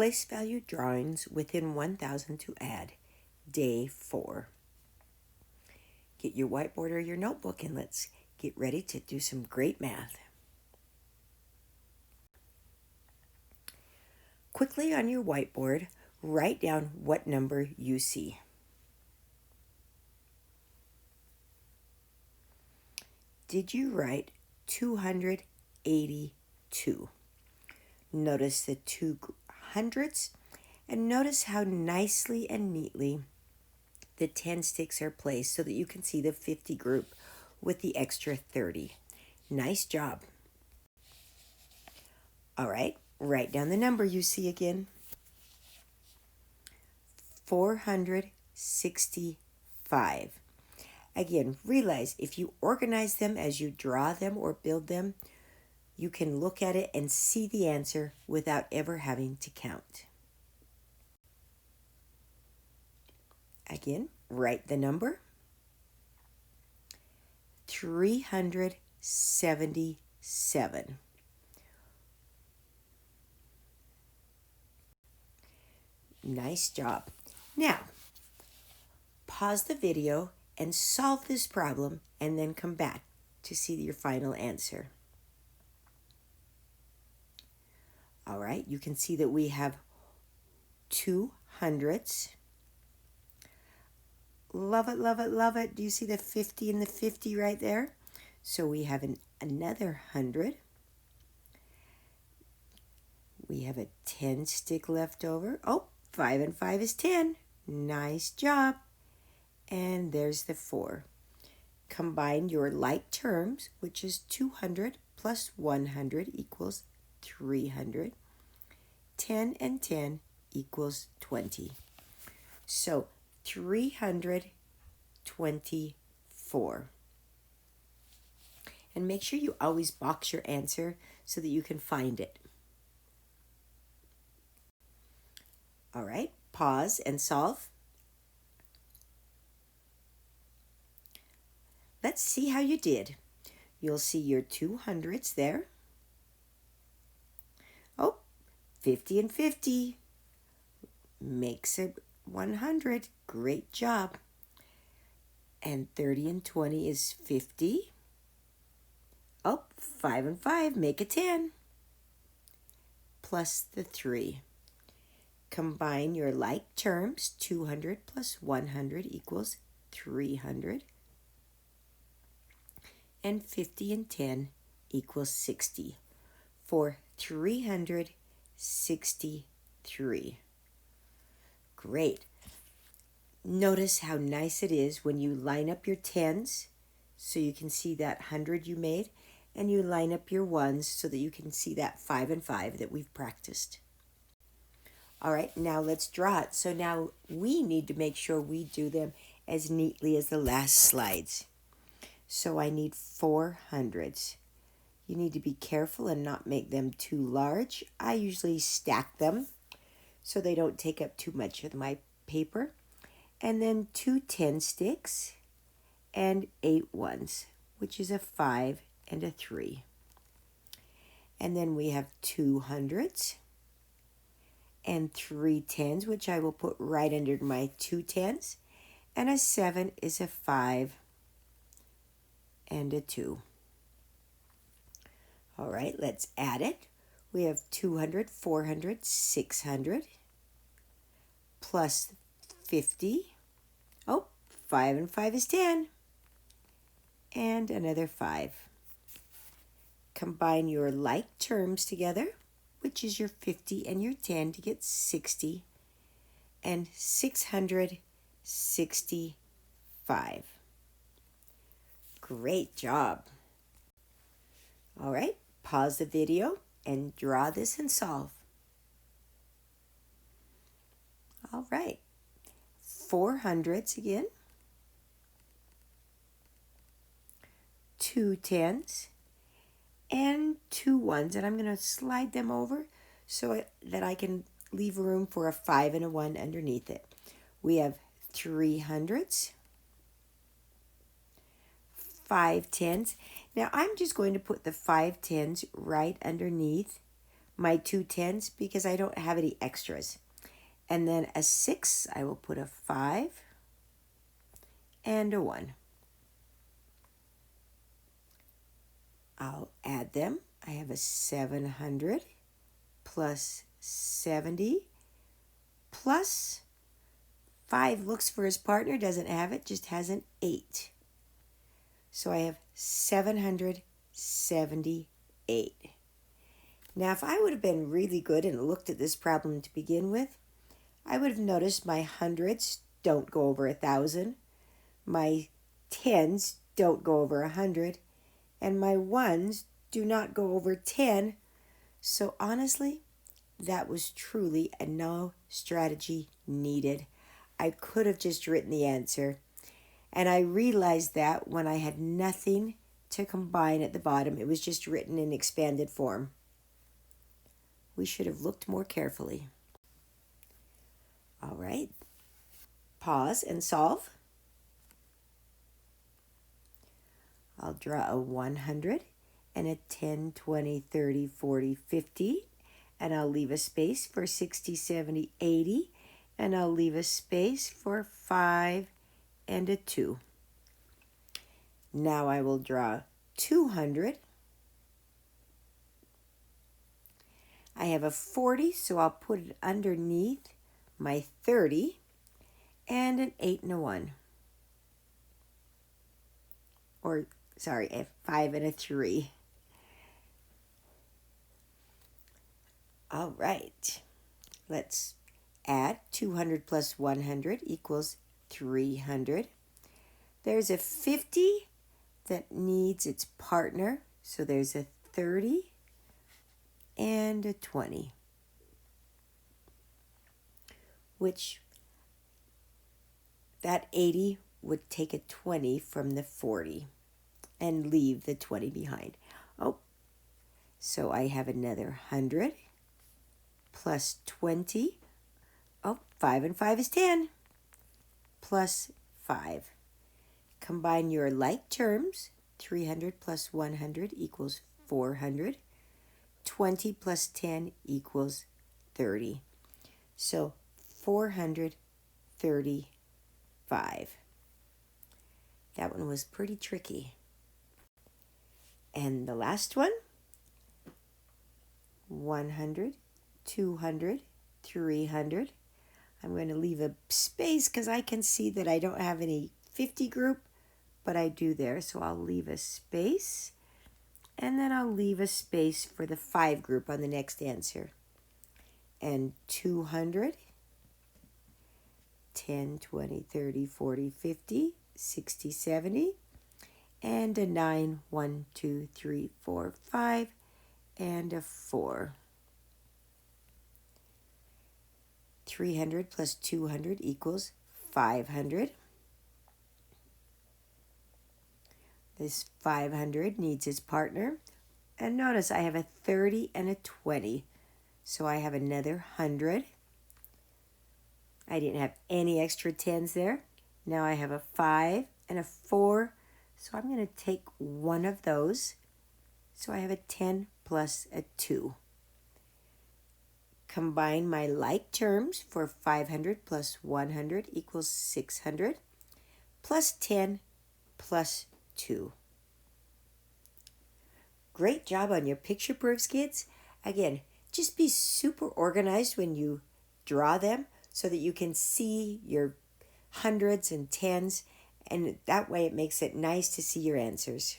Place value drawings within 1,000 to add. Day 4. Get your whiteboard or your notebook and let's get ready to do some great math. Quickly on your whiteboard, write down what number you see. Did you write 282? Notice the two hundreds and notice how nicely and neatly the 10 sticks are placed so that you can see the 50 group with the extra 30. Nice job. All right, write down the number you see again. 465. Again, realize if you organize them as you draw them or build them, you can look at it and see the answer without ever having to count. Again, write the number. 377. Nice job. Now, pause the video and solve this problem and then come back to see your final answer. All right, you can see that we have 2 hundredths. Love it, love it, love it. Do you see the 50 and the 50 right there? So we have another 100. We have a 10 stick left over. Oh, 5 and 5 is 10. Nice job. And there's the 4. Combine your like terms, which is 200 plus 100 equals 300. 10 and 10 equals 20. So 324. And make sure you always box your answer so that you can find it. All right, pause and solve. Let's see how you did. You'll see your 200s there. Oh, 50 and 50 makes a 100. Great job. And 30 and 20 is 50. Oh, 5 and 5 make a 10. Plus the 3. Combine your like terms. 200 plus 100 equals 300. And 50 and 10 equals 60 for 363. Great. Notice how nice it is when you line up your 10s so you can see that 100 you made, and you line up your 1s so that you can see that 5 and 5 that we've practiced. All right, now let's draw it. So now we need to make sure we do them as neatly as the last slides. So I need 4 hundredths. You need to be careful and not make them too large. I usually stack them so they don't take up too much of my paper. And then 2 10 sticks and 8 ones, which is a 5 and a 3. And then we have 2 hundredths and 3 10s, which I will put right under my 2 10s. And a 7 is a 5 and a 2. All right, let's add it. We have 200, 400, 600 plus 50. Oh, 5 and 5 is 10. And another 5. Combine your like terms together, which is your 50 and your 10 to get 60. And 665. Great job. All right, pause the video and draw this and solve. All right, 4 hundredths again, 2 10s, and 2 1s, and I'm going to slide them over so that I can leave room for a 5 and a 1 underneath it. We have 3 hundredths, 5 10s. Now I'm just going to put the 5 10s right underneath my 2 tens because I don't have any extras. And then a 6, I will put a 5 and a 1. I'll add them. I have a 700 plus 70 plus 5 looks for his partner, doesn't have it, just has an 8. So I have 778. Now, if I would have been really good and looked at this problem to begin with, I would have noticed my hundreds don't go over 1,000, my tens don't go over 100, and my ones do not go over 10. So honestly, that was truly a no strategy needed. I could have just written the answer. And I realized that when I had nothing to combine at the bottom, it was just written in expanded form. We should have looked more carefully. All right, pause and solve. I'll draw a 100 and a 10, 20, 30, 40, 50, and I'll leave a space for 60, 70, 80, and I'll leave a space for 5 and a 2. Now I will draw 200. I have a 40, so I'll put it underneath my 30, and an 8 and a 1. Or, sorry, a 5 and a 3. All right, let's add 200 plus 100 equals 300. There's a 50 that needs its partner, so there's a 30 and a 20, which that 80 would take a 20 from the 40 and leave the 20 behind. Oh, so I have another 100 plus 20. Oh, 5 and 5 is 10, plus 5. Combine your like terms. 300 plus 100 equals 400. 20 plus 10 equals 30. So 435. That one was pretty tricky. And the last one, 100, 200, 300. I'm going to leave a space because I can see that I don't have any 50 group, but I do there. So I'll leave a space, and then I'll leave a space for the 5 group on the next answer. And 200, 10, 20, 30, 40, 50, 60, 70, and a 9, 1, 2, 3, 4, 5, and a 4. 300 plus 200 equals 500. This 500 needs its partner. And notice I have a 30 and a 20. So I have another 100. I didn't have any extra 10s there. Now I have a 5 and a 4. So I'm going to take one of those. So I have a 10 plus a 2. Combine my like terms for 500 plus 100 equals 600 plus 10 plus 2. Great job on your picture proofs, kids. Again, just be super organized when you draw them so that you can see your hundreds and tens, and that way it makes it nice to see your answers.